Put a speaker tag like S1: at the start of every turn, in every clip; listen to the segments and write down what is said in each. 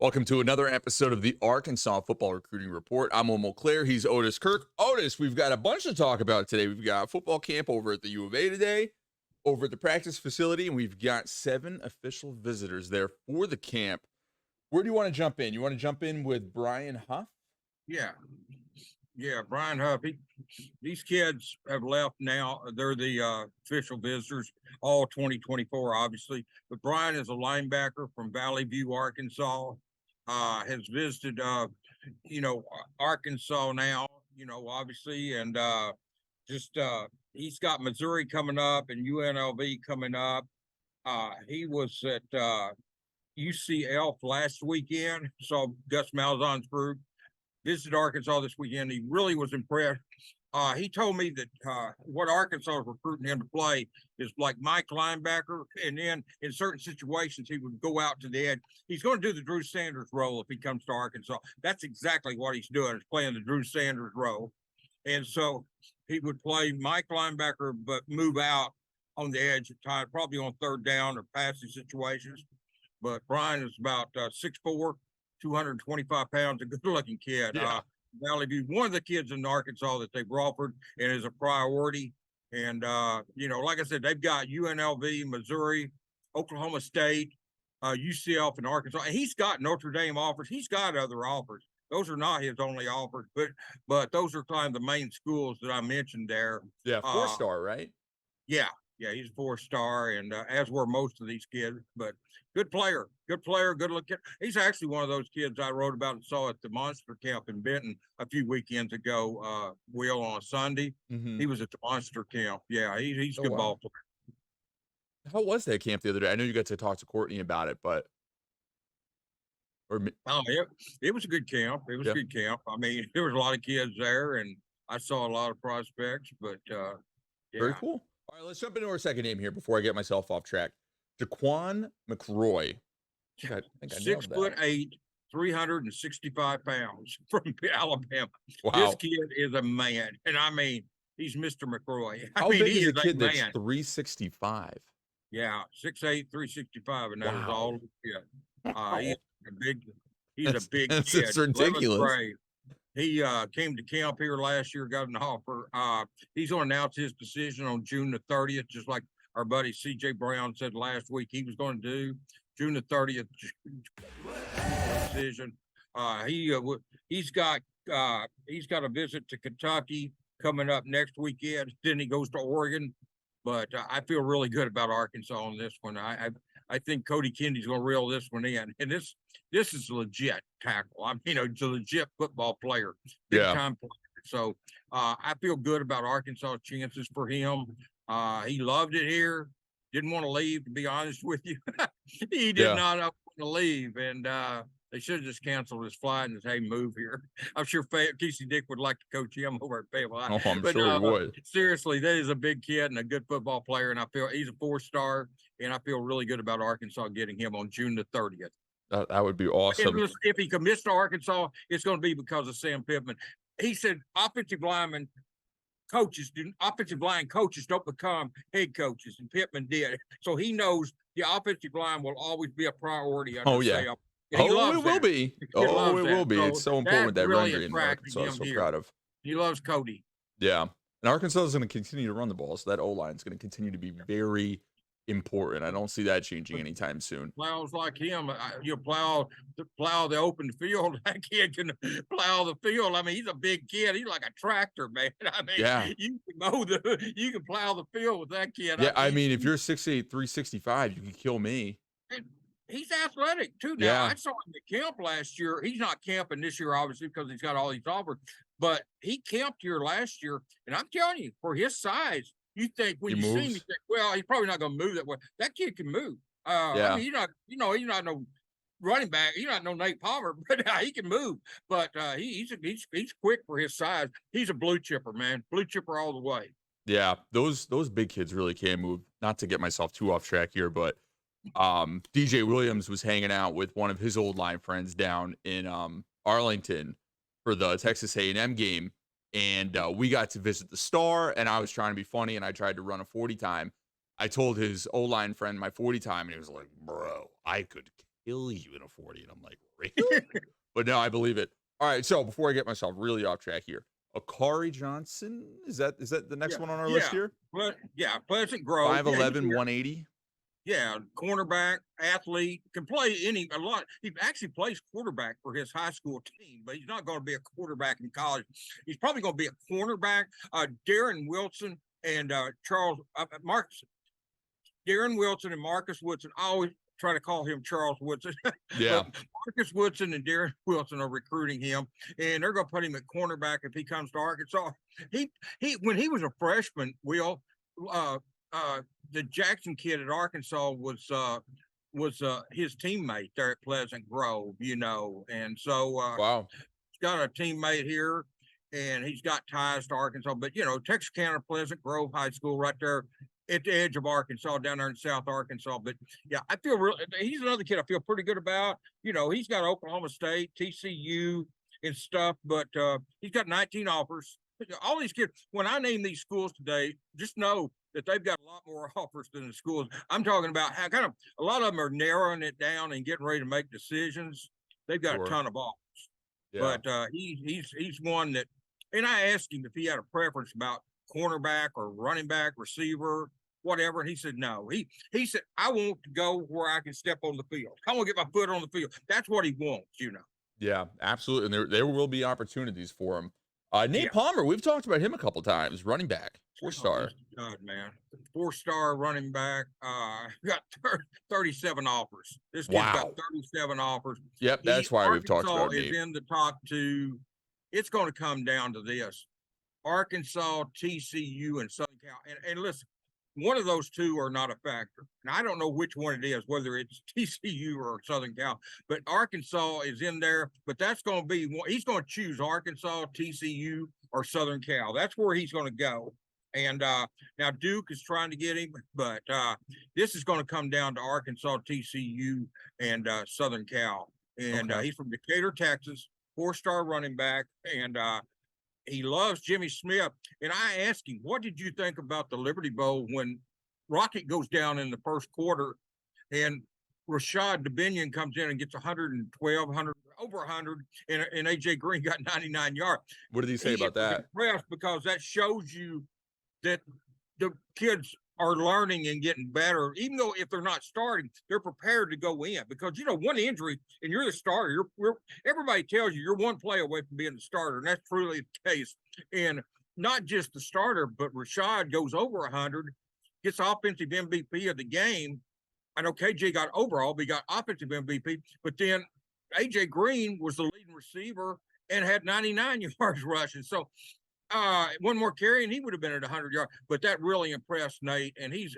S1: Welcome to another episode of the Arkansas Football Recruiting Report. I'm Omo Claire. He's Otis Kirk. Otis, we've got a bunch to talk about today. We've got football camp over at the U of A today, over at the practice facility, and we've got 7 official visitors there for the camp. Where do you want to jump in? You want to jump in with Brian Huff?
S2: Yeah. Brian Huff. These kids have left now. They're the official visitors, all 2024, obviously. But Brian is a linebacker from Valley View, Arkansas. Has visited, Arkansas now, obviously, and he's got Missouri coming up and UNLV coming up. He was at UCF last weekend. Saw Gus Malzahn's group. Visited Arkansas this weekend. He really was impressed. He told me that what Arkansas is recruiting him to play is like Mike linebacker, and then in certain situations he would go out to the edge. He's going to do the Drew Sanders role if he comes to Arkansas. That's exactly what he's doing, is playing the Drew Sanders role. And so he would play Mike linebacker, but move out on the edge at times, probably on third down or passing situations. But Brian is about 6'4", 225 pounds, a good-looking kid.
S1: Yeah.
S2: Valley View, one of the kids in Arkansas that they've offered and is a priority. And, like I said, they've got UNLV, Missouri, Oklahoma State, UCF, and Arkansas. And he's got Notre Dame offers. He's got other offers. Those are not his only offers, but those are kind of the main schools that I mentioned there.
S1: Yeah, 4-star, right?
S2: Yeah, he's a 4-star, and as were most of these kids. But good player, good looking. He's actually one of those kids I wrote about and saw at the Monster Camp in Benton a few weekends ago. Will on Sunday.
S1: Mm-hmm.
S2: He was at the Monster Camp. Yeah, he's a good ball player.
S1: How was that camp the other day? I know you got to talk to Courtney about it, but
S2: it was a good camp. It was a good camp. I mean, there was a lot of kids there, and I saw a lot of prospects. But
S1: very cool. All right, let's jump into our second name here before I get myself off track. Jaquan McRoy. I think I
S2: 6'8", 365 pounds from Alabama.
S1: Wow.
S2: This kid is a man. And I mean, he's Mr. McRoy.
S1: How big is a kid that's 365?
S2: Yeah, 6'8", 365, and that is all. Yeah. He's a big kid.
S1: It's ridiculous.
S2: He came to camp here last year, got an offer. He's going to announce his decision on June the 30th, just like our buddy C.J. Brown said last week he was going to do. June the 30th decision. He's got a visit to Kentucky coming up next weekend. Then he goes to Oregon. But I feel really good about Arkansas on this one. I think Cody Kennedy's going to reel this one in. And this is a legit tackle. I mean, it's a legit football player, big time player. So I feel good about Arkansas' chances for him. He loved it here. Didn't want to leave, to be honest with you. He did not want to leave. And they should have just canceled his flight and said, hey, move here. I'm sure Casey Dick would like to coach him over at Fayetteville.
S1: Oh, I'm sure he would.
S2: Seriously, that is a big kid and a good football player. And I feel he's a 4-star. And I feel really good about Arkansas getting him on June the 30th.
S1: That would be awesome.
S2: If he commits to Arkansas, it's going to be because of Sam Pittman. He said offensive line coaches don't become head coaches, and Pittman did. So he knows the offensive line will always be a priority.
S1: Oh, yeah. It will be. Oh, it will be. It's so important with that rendering in Arkansas. I'm so proud of.
S2: He loves Cody.
S1: Yeah. And Arkansas is going to continue to run the ball, so that O-line is going to continue to be very important. I don't see that changing anytime soon.
S2: Plows like him, you plow the open field. That kid can plow the field. I mean, he's a big kid. He's like a tractor, man. I mean, you can plow the field with that kid.
S1: Yeah, I mean, if you're 6'8", 365, you can kill me.
S2: He's athletic too. Now I saw him at camp last year. He's not camping this year, obviously, because he's got all these offers. But he camped here last year, and I'm telling you, for his size. You think when you see him, you think, well, he's probably not going to move that way. That kid can move. I mean, he's not no running back. He's not no Nate Palmer, but he can move. But he's quick for his size. He's a blue chipper, man. Blue chipper all the way.
S1: Yeah, those big kids really can move. Not to get myself too off track here, but DJ Williams was hanging out with one of his old line friends down in Arlington for the Texas A&M game. And we got to visit the Star, and I was trying to be funny, and I tried to run a 40 time. I told his O-line friend my 40 time, and he was like, bro, I could kill you in a 40. And I'm like, really? But no, I believe it. All right. So before I get myself really off track here, Akari Johnson, is that the next
S2: Yeah,
S1: one on our list
S2: yeah,
S1: here?
S2: Pleasant Grove. Yeah, he's
S1: 5'11",
S2: here.
S1: 180.
S2: Yeah, cornerback, athlete, can play a lot. He actually plays quarterback for his high school team, but he's not going to be a quarterback in college. He's probably going to be a cornerback. Darren Wilson and Charles Marcus. Darren Wilson and Marcus Woodson. I always try to call him Charles Woodson,
S1: Yeah.
S2: but Marcus Woodson and Darren Wilson are recruiting him, and they're going to put him at cornerback if he comes to Arkansas. He when he was a freshman, uh, the Jackson kid at Arkansas was his teammate there at Pleasant Grove, and so
S1: Wow.
S2: he's got a teammate here, and he's got ties to Arkansas. But Texarkana Pleasant Grove High School right there at the edge of Arkansas, down there in South Arkansas. But yeah, I feel he's another kid I feel pretty good about. He's got Oklahoma State, TCU, and stuff, but he's got 19 offers. All these kids, when I name these schools today, just know that they've got a lot more offers than the schools. I'm talking about how a lot of them are narrowing it down and getting ready to make decisions. They've got a ton of offers.
S1: Yeah.
S2: But he's one that, and I asked him if he had a preference about cornerback or running back, receiver, whatever. And he said no. He said, I want to go where I can step on the field. I want to get my foot on the field. That's what he wants,
S1: Yeah, absolutely. And there will be opportunities for him. Nate
S2: Yeah.
S1: Palmer, we've talked about him a couple times. Running back, 4-star.
S2: God, man. 4-star running back. Got 37 offers. This kid's got 37 offers.
S1: Yep, that's why we've talked about
S2: Arkansas
S1: Nate.
S2: is in the top two. It's going to come down to this. Arkansas, TCU, and Southern Cal. And listen, one of those two are not a factor. And I don't know which one it is, whether it's TCU or Southern Cal, but Arkansas is in there. But that's going to be he's going to choose Arkansas, TCU, or Southern Cal. That's where he's going to go. And now Duke is trying to get him, but this is going to come down to Arkansas, TCU, and Southern Cal. And he's from Decatur, Texas, 4-star running back, and he loves Jimmy Smith. And I asked him, what did you think about the Liberty Bowl when Rocket goes down in the first quarter and Rashad Dubinion comes in and gets 112, over 100, and AJ Green got 99 yards.
S1: What did he say about that?
S2: Impressed because that shows you that the kids are learning and getting better, even though if they're not starting, they're prepared to go in because, one injury and you're the starter. Everybody tells you're one play away from being the starter, and that's truly the case. And not just the starter, but Rashad goes over 100, gets offensive MVP of the game. I know KJ got overall, but he got offensive MVP. But then AJ Green was the leading receiver and had 99 yards rushing. So one more carry and he would have been at 100 yards. But that really impressed Nate. And he's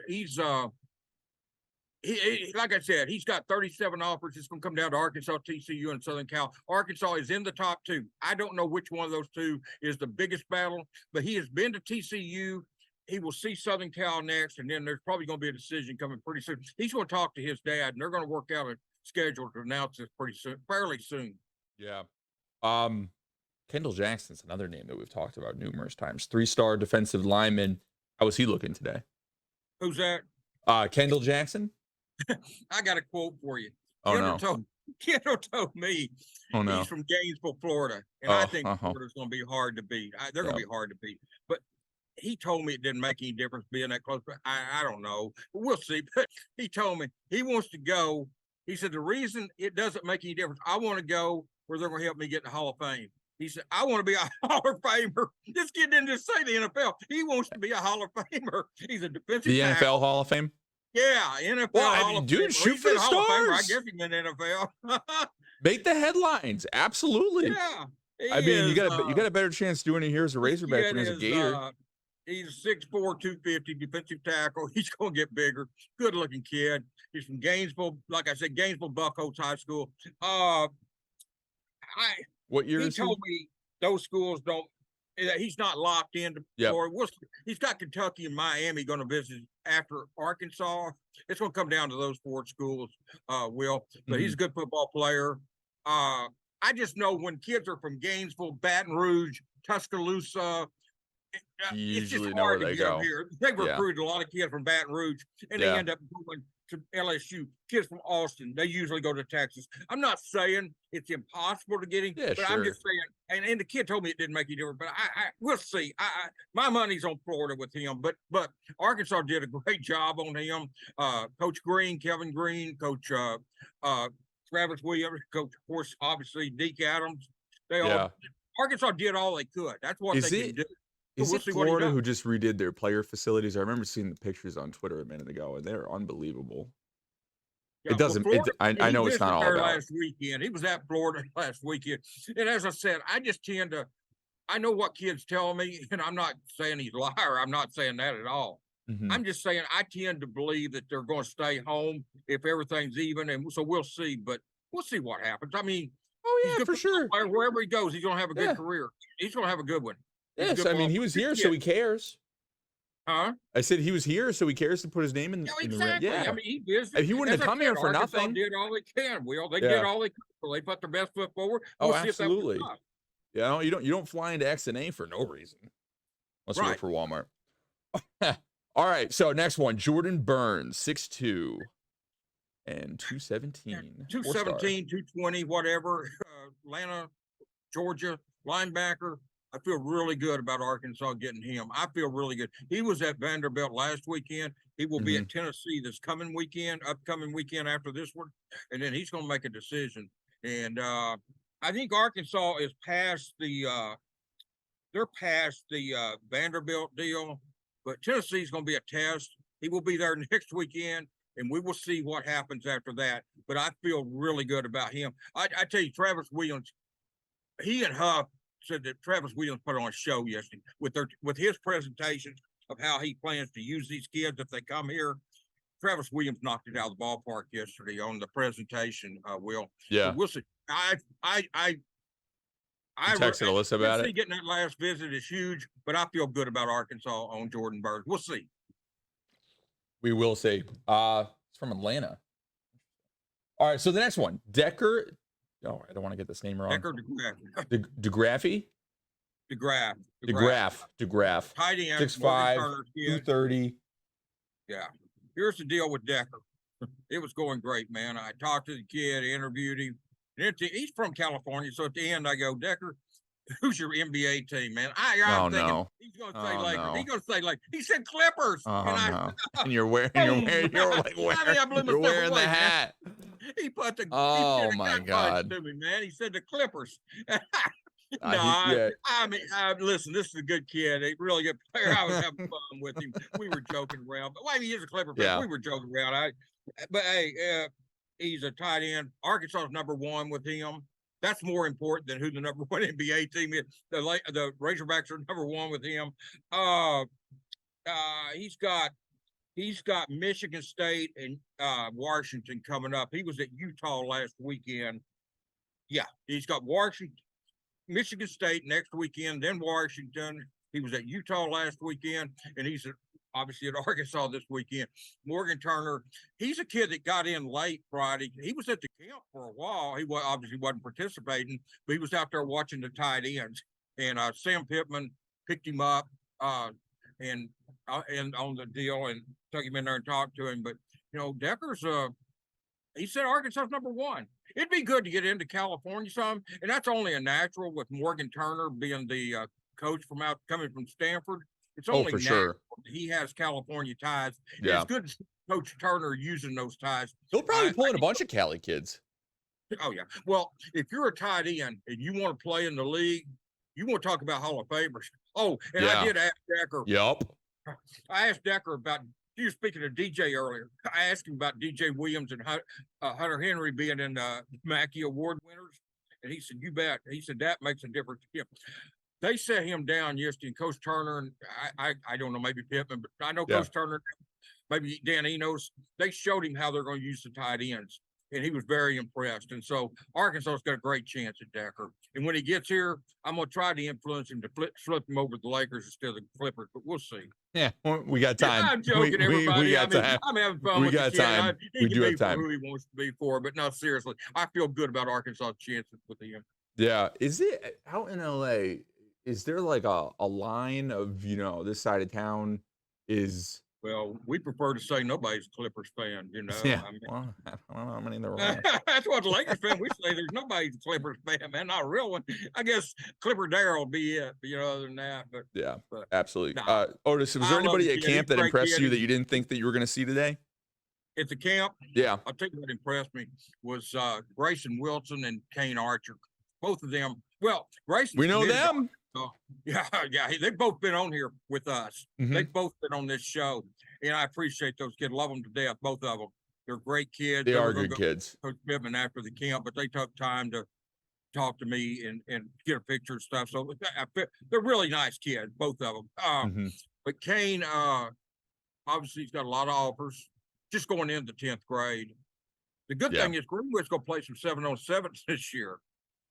S2: like I said, he's got 37 offers. It's going to come down to Arkansas, TCU, and Southern Cal. Arkansas is in the top two. I don't know which one of those two is the biggest battle, but he has been to TCU. He will see Southern Cal next, and then there's probably going to be a decision coming pretty soon. He's going to talk to his dad, and they're going to work out a schedule to announce this fairly soon.
S1: Yeah. Kendall Jackson's another name that we've talked about numerous times. 3-star defensive lineman. How was he looking today?
S2: Who's that?
S1: Kendall Jackson.
S2: I got a quote for you.
S1: Oh,
S2: Kendall told me he's from Gainesville, Florida, and I think Florida's going to be hard to beat. They're going to be hard to beat. But he told me it didn't make any difference being that close. But I don't know. We'll see. But he told me he wants to go. He said, the reason it doesn't make any difference, I want to go where they're going to help me get in the Hall of Fame. He said, I want to be a Hall of Famer. This kid didn't just say the NFL. He wants to be a Hall of Famer. He's a defensive tackle.
S1: NFL Hall of Fame?
S2: Yeah, NFL Hall of Fame.
S1: Dude, shoot for the stars.
S2: I guess he meant NFL.
S1: Make the headlines. Absolutely.
S2: Yeah.
S1: I mean, you got a better chance doing it here as a Razorback than as a Gator.
S2: He's 6'4", 250 defensive tackle. He's going to get bigger. Good looking kid. He's from Gainesville. Like I said, Gainesville Buckholz High School.
S1: What year is he?
S2: He told me those schools don't. He's not locked into. He's got Kentucky and Miami going to visit after Arkansas. It's going to come down to those 4 schools, Will. But he's a good football player. I just know when kids are from Gainesville, Baton Rouge, Tuscaloosa, it's just hard to get them here. They've recruited a lot of kids from Baton Rouge, and they end up going to LSU. Kids from Austin, they usually go to Texas. I'm not saying it's impossible to get him,
S1: Yeah,
S2: but I'm just saying. And the kid told me it didn't make any difference. But we'll see. My money's on Florida with him. But Arkansas did a great job on him. Coach Green, Kevin Green, Coach Travis Williams, Coach, of course, obviously Deke Adams. They all Arkansas did all they could. That's what they can do.
S1: Is it Florida who just redid their player facilities? I remember seeing the pictures on Twitter a minute ago, and they're unbelievable.
S2: Yeah,
S1: it doesn't.
S2: Florida,
S1: I know it's not all about.
S2: Last weekend, he was at Florida last weekend, and as I said, I just tend to. I know what kids tell me, and I'm not saying he's a liar. I'm not saying that at all.
S1: Mm-hmm.
S2: I'm just saying I tend to believe that they're going to stay home if everything's even, and so we'll see. But we'll see what happens. I mean,
S1: for sure.
S2: Wherever he goes, he's going to have a good career. He's going to have a good one.
S1: Yes, I mean, he was here, so he cares.
S2: Huh?
S1: I said he was here, so he cares to put his name in.
S2: Exactly.
S1: Yeah.
S2: I mean, he is.
S1: He wouldn't have come here for
S2: Arkansas
S1: nothing.
S2: Did all they can. Will they did all they could? They put their best foot forward.
S1: We'll see absolutely. Yeah, you don't fly into XNA for no reason, unless you work for Walmart. All right, so next one, Jordan Burns, 6'2", and 217.
S2: 217, 220, whatever. Atlanta, Georgia, linebacker. I feel really good about Arkansas getting him. I feel really good. He was at Vanderbilt last weekend. He will be at Tennessee this upcoming weekend after this one. And then he's going to make a decision. And I think Arkansas is past they're past the Vanderbilt deal, but Tennessee's going to be a test. He will be there next weekend, and we will see what happens after that. But I feel really good about him. I tell you, Travis Williams, he and Huff said that Travis Williams put on a show yesterday with his presentation of how he plans to use these kids if they come here. Travis Williams knocked it out of the ballpark yesterday on the presentation. Will.
S1: Yeah.
S2: So we'll see. I
S1: texted Alyssa about it.
S2: Getting that last visit is huge, but I feel good about Arkansas on Jordan Burns. We'll see.
S1: We will see. It's from Atlanta. All right, so the next one, Decker. Oh, I don't want to get this name wrong.
S2: Decker
S1: DeGraff. DeGraff.
S2: Tight end.
S1: 6'5", 230.
S2: Yeah. Here's the deal with Decker. It was going great, man. I talked to the kid, interviewed him. He's from California, so at the end I go, Decker, who's your NBA team, man? I'm thinking
S1: no.
S2: He's going to say Lakers.
S1: No.
S2: He's going to say Lakers. He said Clippers.
S1: And you're wearing the hat.
S2: He put the.
S1: Oh my God!
S2: To me, man. He said the Clippers. Listen, this is a good kid, a really good player. I was having fun with him. We were joking around, but he is a Clipper fan. Yeah. We were joking around. He's a tight end. Arkansas's #1 with him. That's more important than who the #1 NBA team is. The Razorbacks are #1 with him. He's got Michigan State and Washington coming up. He was at Utah last weekend. Yeah, he's got Michigan State next weekend, then Washington. He was at Utah last weekend, and he's obviously at Arkansas this weekend. Morgan Turner, he's a kid that got in late Friday. He was at the camp for a while. He obviously wasn't participating, but he was out there watching the tight ends. And Sam Pittman picked him up and on the deal and took him in there and talked to him. But, Decker's he said Arkansas's #1. It'd be good to get into California some, and that's only a natural with Morgan Turner being the coach coming from Stanford. It's only
S1: for sure.
S2: He has California ties.
S1: Yeah.
S2: It's good to see Coach Turner using those ties.
S1: He'll probably pull in a bunch of Cali kids.
S2: Oh, yeah. Well, if you're a tight end and you want to play in the league, you want to talk about Hall of Famers. Oh, and I did ask Decker.
S1: Yep.
S2: I asked Decker about, he was speaking to DJ earlier. I asked him about DJ Williams and Hunter Henry being in Mackey Award winners. And he said, you bet. He said, that makes a difference to him. They set him down yesterday, and Coach Turner, and I don't know, maybe Pittman, but I know Coach Turner, maybe Dan Enos, they showed him how they're going to use the tight ends, and he was very impressed. And so Arkansas's got a great chance at Decker. And when he gets here, I'm going to try to influence him to flip him over to the Lakers instead of the Clippers, but we'll see.
S1: Yeah, we got time.
S2: I'm joking, everybody.
S1: We got time.
S2: I'm having fun with
S1: the kid.
S2: Time.
S1: We do have time.
S2: Who he wants to be for, but no, seriously, I feel good about Arkansas' chances with him.
S1: Yeah. Is it out in LA? Is there like a line of, this side of town is
S2: Well, we prefer to say nobody's a Clippers fan,
S1: Yeah.
S2: I mean,
S1: Well, I don't know how many there are.
S2: that's what the Lakers fan, we say there's nobody's a Clippers fan, man, not a real one. I guess Clipper Darrell will be it, other than that,
S1: Yeah,
S2: but
S1: absolutely.
S2: nah,
S1: Otis, was there
S2: I love the
S1: anybody at
S2: kid. He's
S1: camp
S2: a
S1: that
S2: great
S1: impressed
S2: kid.
S1: you that you didn't think that you were going to see today?
S2: At the camp,
S1: Yeah.
S2: I'll tell you what impressed me was Grayson Wilson and Kane Archer. Both of them. Well, Grayson.
S1: We know them.
S2: Yeah, they've both been on here with us.
S1: Mhm.
S2: They've both been on this show, and I appreciate those kids. Love them to death, both of them. They're great kids.
S1: They
S2: were
S1: are
S2: gonna
S1: good
S2: go
S1: kids.
S2: Coach Pittman after the camp, but they took time to talk to me and get a picture and stuff. So they're really nice kids, both of them.
S1: Mhm.
S2: But Kane, obviously, he's got a lot of offers. Just going into 10th grade. The good
S1: Yeah.
S2: thing is Greenwood's going to play some 7-on-7s this year,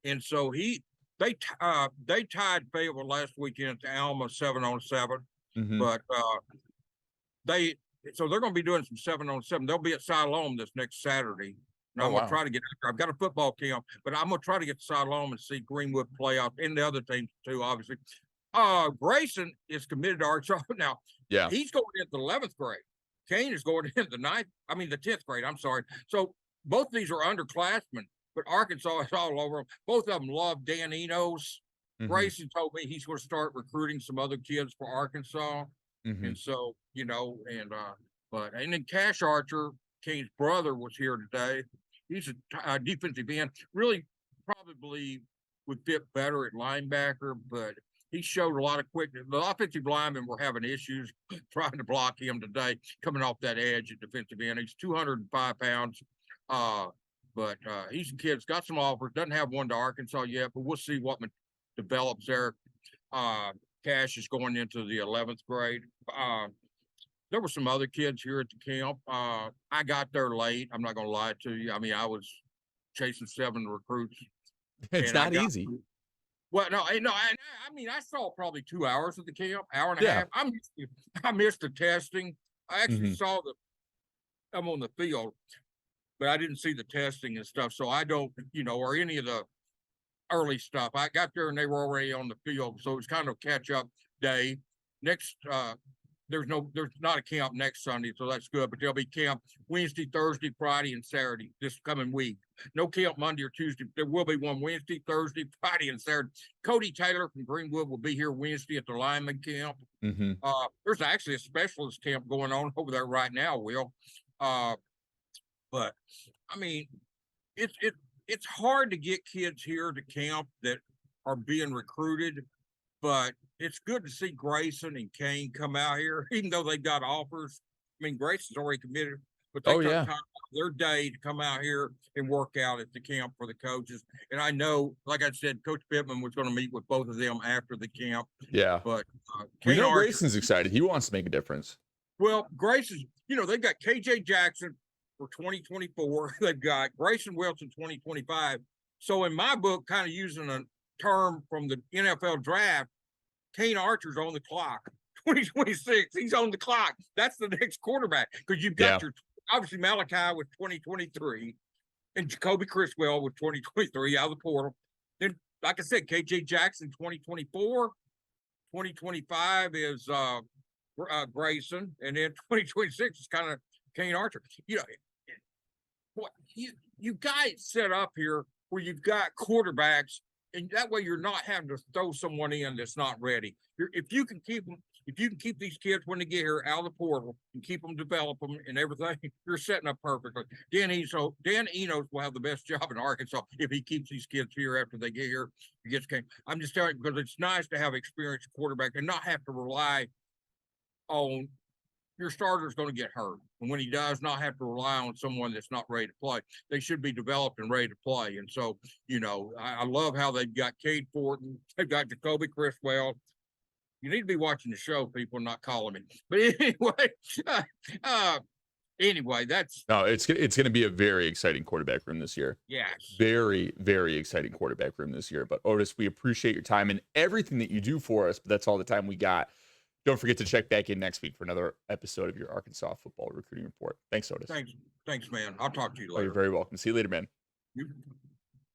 S2: and so they tied Fayetteville last weekend to Alma 7-on-7,
S1: Mhm.
S2: but they're going to be doing some 7-on-7. They'll be at Siloam this next Saturday. And
S1: Oh,
S2: I'm going
S1: wow.
S2: to try to get. I've got a football camp, but I'm going to try to get to Siloam and see Greenwood play out, and the other teams too, obviously. Grayson is committed to Arkansas now.
S1: Yeah.
S2: He's going into the 11th grade. Kane is going into the 10th grade. I'm sorry. So both of these are underclassmen, but Arkansas is all over them. Both of them love Dan Enos.
S1: Mhm.
S2: Grayson told me he's going to start recruiting some other kids for Arkansas.
S1: Mhm.
S2: And so, and then Cash Archer, Kane's brother, was here today. He's a defensive end. Really probably would fit better at linebacker, but he showed a lot of quickness. The offensive linemen were having issues trying to block him today, coming off that edge at defensive end. He's 205 pounds. But he's a kid's got some offers, doesn't have one to Arkansas yet, but we'll see what develops there. Cash is going into the 11th grade. There were some other kids here at the camp. I got there late. I'm not going to lie to you. I mean, I was chasing 7 recruits.
S1: It's not easy.
S2: Well, no. I mean, I saw probably 2 hours at the camp, hour and a
S1: Yeah.
S2: half. I missed the testing. I actually
S1: Mhm.
S2: saw I'm on the field, but I didn't see the testing and stuff. So I don't, or any of the early stuff. I got there and they were already on the field. So it was kind of catch up day. Next, there's not a camp next Sunday, so that's good. But there'll be camp Wednesday, Thursday, Friday, and Saturday this coming week. No camp Monday or Tuesday. There will be one Wednesday, Thursday, Friday, and Saturday. Cody Taylor from Greenwood will be here Wednesday at the lineman camp.
S1: Mhm.
S2: There's actually a specialist camp going on over there right now, Will. But I mean, it's hard to get kids here to camp that are being recruited, but it's good to see Grayson and Kane come out here, even though they got offers. I mean, Grayson's already committed, but they took time out of their day to come out here and work out at the camp for the coaches. And I know, like I said, Coach Pittman was going to meet with both of them after the camp.
S1: Yeah.
S2: But
S1: We know
S2: Archer,
S1: Grayson's excited. He wants to make a difference.
S2: well, Grayson's, they've got KJ Jackson for 2024. They've got Grayson Wilson 2025. So in my book, kind of using a term from the NFL draft, Kane Archer's on the clock. 2026, he's on the clock. That's the next quarterback because you've got your obviously Malachi with 2023 and Jacoby Criswell with 2023 out of the portal. Then, like I said, KJ Jackson 2024, 2025 is Grayson, and then 2026 is kind of Kane Archer. What you guys set up here where you've got quarterbacks, and that way you're not having to throw someone in that's not ready. If you can keep these kids when they get here out of the portal and keep them, develop them, and everything, you're setting up perfectly. Dan Enos will have the best job in Arkansas if he keeps these kids here after they get here. I'm just telling you because it's nice to have experienced quarterback and not have to rely on your starter's going to get hurt. And when he does, not have to rely on someone that's not ready to play. They should be developed and ready to play. And so, I love how they've got Cade Fortin. They've got Jacoby Criswell. You need to be watching the show, people, not calling me. But anyway, that's
S1: it's going to be a very exciting quarterback room this year.
S2: Yes.
S1: Very, very exciting quarterback room this year. But Otis, we appreciate your time and everything that you do for us, but that's all the time we got. Don't forget to check back in next week for another episode of your Arkansas football recruiting report. Thanks, Otis.
S2: Thanks, man. I'll talk to you later.
S1: You're very welcome. See you later, man.
S2: You